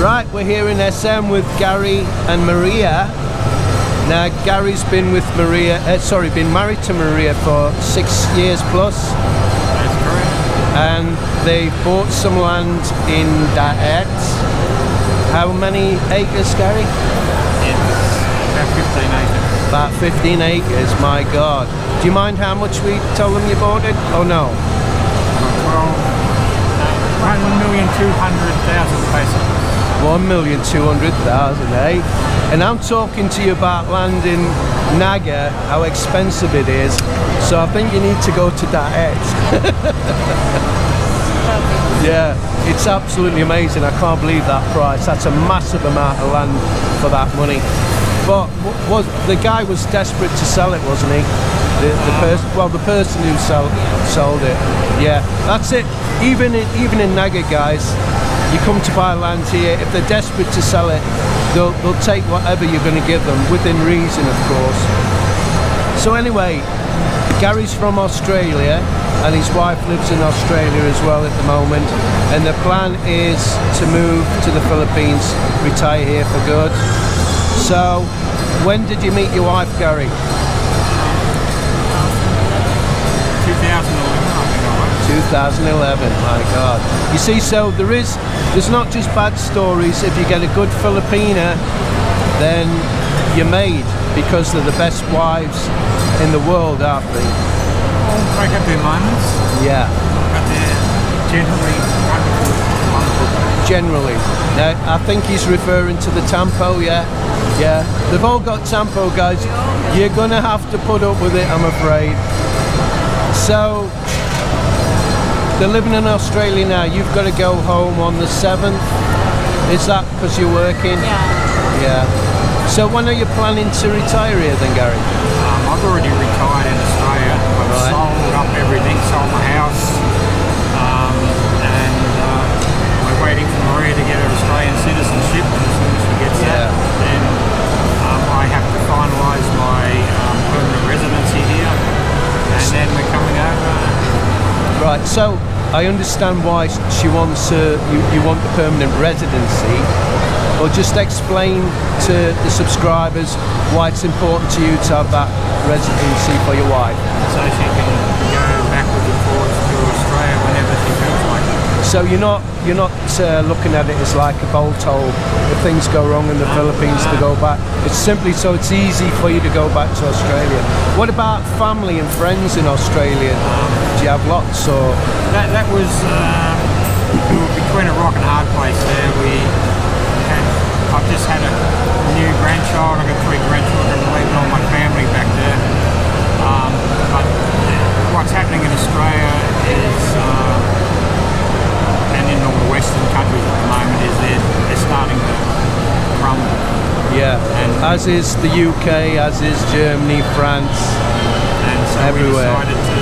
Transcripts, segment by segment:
Right, we're here in SM with Gary and Maria. Now Gary's been with Maria, been married to Maria for 6 years plus. That's correct. And they bought some land in Daet. How many acres, Gary? It's about 15 acres. About 15 acres, my God. Do you mind how much we told them you bought it? Oh no. Well, 1,200,000 pesos. 1,200,000, eh? And I'm talking to you about land in Naga, how expensive it is. So I think you need to go to Daet. Yeah, it's absolutely amazing. I can't believe that price. That's a massive amount of land for that money. But the guy was desperate to sell it, wasn't he? The person who sold it. Yeah, that's it. Even in Naga, guys, you come to buy land here. If they're desperate to sell it, they'll take whatever you're going to give them, within reason, of course. So anyway, Gary's from Australia, and his wife lives in Australia as well at the moment. And the plan is to move to the Philippines, retire here for good. So, when did you meet your wife, Gary? 2011, my God. You see, so there's not just bad stories. If you get a good Filipina, then you're made, because they're the best wives in the world, aren't they? Well, they have their moments. Yeah. But they're generally wonderful. Generally. Now, I think he's referring to the Tampo, yeah? Yeah. They've all got Tampo, guys. You're gonna have to put up with it, I'm afraid. So, they're living in Australia now. You've got to go home on the 7th. Is that because you're working? Yeah. Yeah. So when are you planning to retire here then, Gary? I've already retired in Australia. I've sold up everything, sold my house, and we're waiting for Maria to get her Australian citizenship. And as soon as she gets that, then I have to finalise my permanent residency here, and then we're coming over. Right, so I understand why she wants you want the permanent residency. Or just explain to the subscribers why it's important to you to have that residency for your wife. So she can go backwards and forwards to Australia whenever she feels like it. So you're not looking at it as like a bolt hole. If things go wrong in the Philippines, to go back. It's simply so it's easy for you to go back to Australia. What about family and friends in Australia? Do you have lots, or? That was we were between a rock and a hard place there. I've just had a new grandchild. I've got 3 grandchildren, leaving all my family back there. But what's happening in Australia is, and in all the Western countries at the moment, is they're starting to crumble. Yeah, and as is the UK, as is Germany, France, and so everywhere. We decided to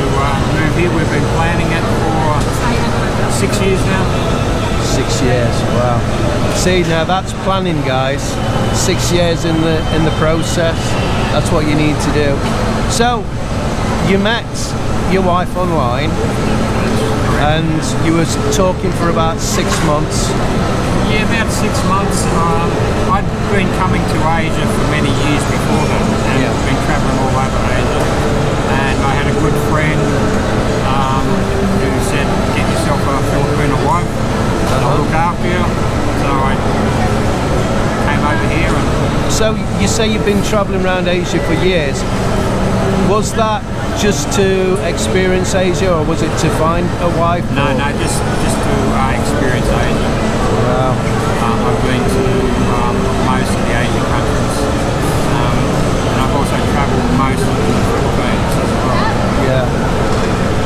move here. We've been planning it for 6 years now. 6 years, wow. See, now that's planning, guys. 6 years in the process. That's what you need to do. So, you met your wife online, and you were talking for about 6 months. Yeah, about 6 months. I'd been coming to Asia for many years before that, and been travelling all over Asia. And I had a good friend who said, "Get yourself a Filipino wife, and I'll look after you." So I came over here. And so you say you've been travelling around Asia for years. Was that just to experience Asia, or was it to find a wife? No, just to experience Asia. Wow. I've been to most of the Asian countries, and I've also travelled most of the Philippines as well. Yeah.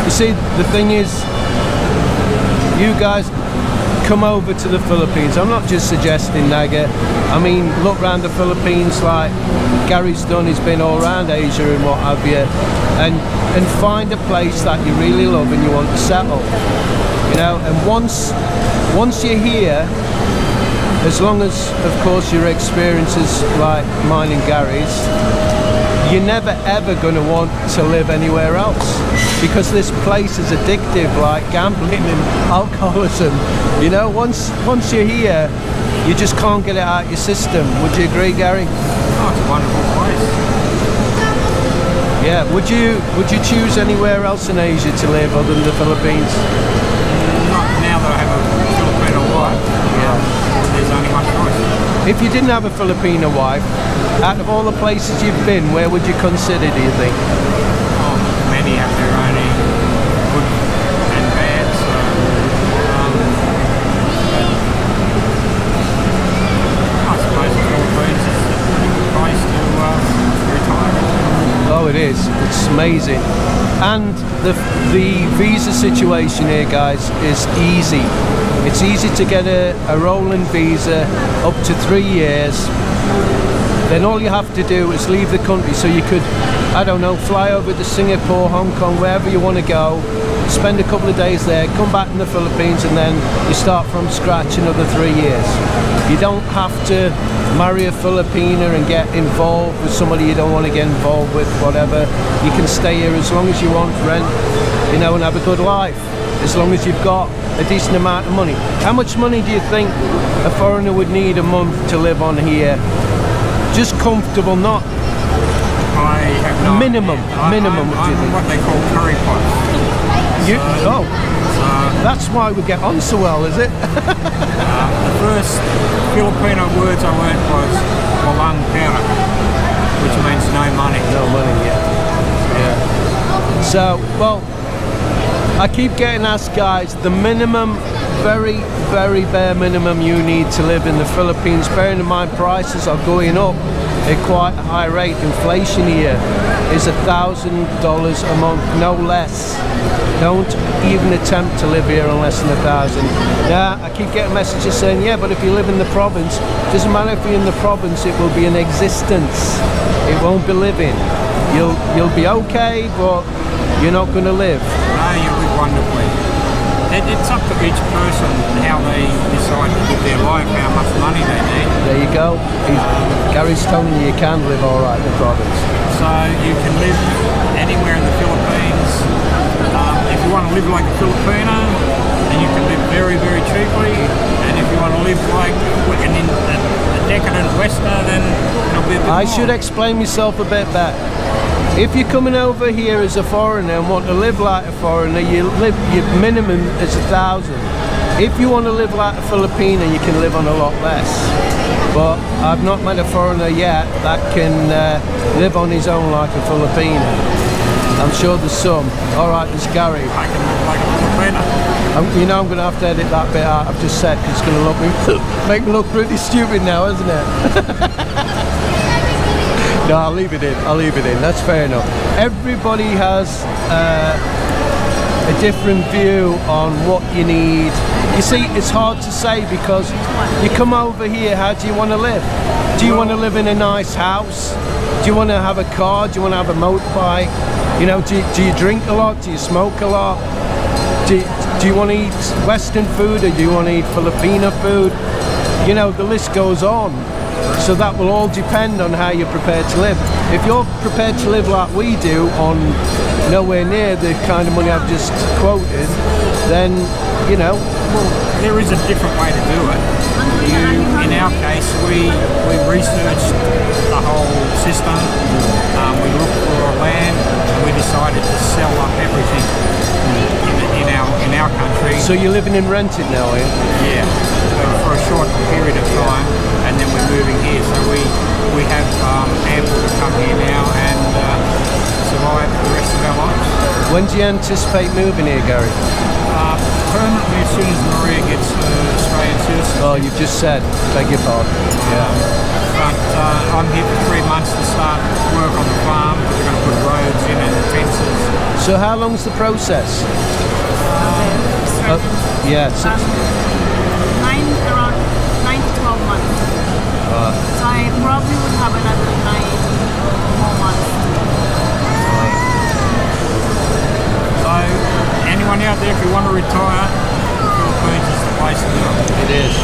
You see, the thing is, you guys come over to the Philippines. I'm not just suggesting Naga. I mean, look around the Philippines like Gary's done. He's been all around Asia and what have you, and find a place that you really love and you want to settle. You know, and once you're here, as long as, of course, your experience is like mine and Gary's, you're never ever going to want to live anywhere else, because this place is addictive, like gambling and alcoholism. You know, once you're here, you just can't get it out of your system. Would you agree, Gary? Oh, it's a wonderful place. Yeah. Would you choose anywhere else in Asia to live other than the Philippines? Not now that I have a Filipino wife. Yeah. There's only one choice. If you didn't have a Filipino wife, out of all the places you've been, where would you consider, do you think? Oh, many have their own good and bad, so I suppose the Philippines is a good place to retire. Oh, it is. It's amazing. And the visa situation here, guys, is easy. It's easy to get a rolling visa up to 3 years. Then all you have to do is leave the country. So you could, I don't know, fly over to Singapore, Hong Kong, wherever you want to go, spend a couple of days there, come back in the Philippines, and then you start from scratch another 3 years. You don't have to marry a Filipina and get involved with somebody you don't want to get involved with, whatever. You can stay here as long as you want, rent, you know, and have a good life, as long as you've got a decent amount of money. How much money do you think a foreigner would need a month to live on here? Just comfortable, not I have no minimum. Minimum, what do you think? What they call curry pot. That's why we get on so well, is it? The first Filipino words I learned was walang pera, which means no money. No money, yeah. So, well, I keep getting asked, guys, the minimum, very, very bare minimum you need to live in the Philippines, bearing in mind prices are going up at quite a high rate. Inflation here is $1,000 a month, no less. Don't even attempt to live here on less than 1,000. Yeah, I keep getting messages saying, yeah, but if you live in the province, doesn't matter if you're in the province, it will be an existence. It won't be living. You'll be okay, but you're not going to live. No, you live wonderfully. It's up to each person how they decide to live their life, how much money they need. There you go. Gary's telling you can live all right in the province. So you can live anywhere in the Philippines. If you want to live like a Filipino, then you can live very, very cheaply. And if you want to live like a decadent Westerner, then it'll be a bit more. I should explain myself a bit better. If you're coming over here as a foreigner and want to live like a foreigner, your minimum is 1,000. If you want to live like a Filipino, you can live on a lot less. But I've not met a foreigner yet that can live on his own like a Filipino. I'm sure there's some. All right, there's Garry. I can live like a Filipino. You know I'm going to have to edit that bit out I've just said, because it's going to make me look pretty stupid now, isn't it? No, I'll leave it in. I'll leave it in. That's fair enough. Everybody has a different view on what you need. You see, it's hard to say, because you come over here, how do you want to live? Do you want to live in a nice house? Do you want to have a car? Do you want to have a motorbike? You know, do you drink a lot? Do you smoke a lot? Do you want to eat Western food, or do you want to eat Filipino food? You know, the list goes on. So that will all depend on how you're prepared to live. If you're prepared to live like we do, on nowhere near the kind of money I've just quoted, then, you know. Well, there is a different way to do it. In our case, we researched the whole system. We looked for land, and we decided to sell up everything in our country. So you're living in rented now, are you? Yeah, for a short period of time, and then we're moving here. So we have ample to come here now and survive the rest of our lives. When do you anticipate moving here, Garry? Permanently, as soon as Maria gets her Australian citizenship. Oh, you've just said. Beg your pardon. Yeah. But I'm here for 3 months to start work on the farm, because we're going to put roads in and fences. So how long's the process? Yeah, around 9 to 12 months. So I probably would have another 9 more months. So anyone out there, if you want to retire, the Philippines is the place to do it. It is.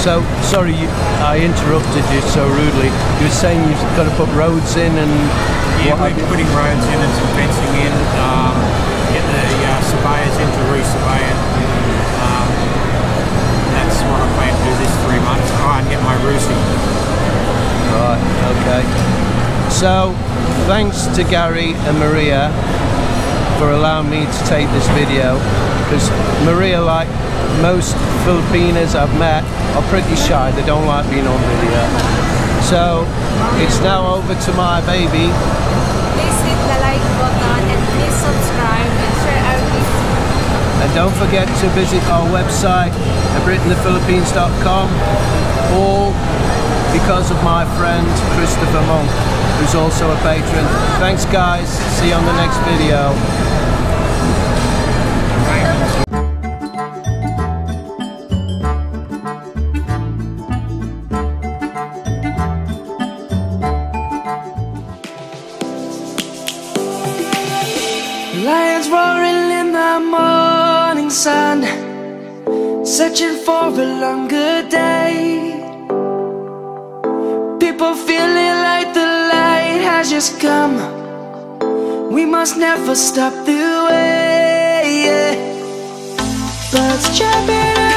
So So, sorry, I interrupted you so rudely. You were saying you've got to put roads in and... Yeah, we're putting roads in and some fencing in, get the surveyors in to re-survey it. That's what I plan to do this 3 months. Oh, and get my roofing. Right, okay. So, thanks to Gary and Maria for allowing me to take this video, because Maria, like most Filipinas I've met, are pretty shy. They don't like being on video. So, it's now over to my baby. Please hit the like button and please subscribe and share our video. And don't forget to visit our website at BritainThePhilippines.com, all because of my friend Christopher Monk, who's also a patron. Thanks guys, see you on the next video. Lions roaring in the morning sun, searching for a longer day. People feeling like the light has just come. We must never stop the way. Birds chirping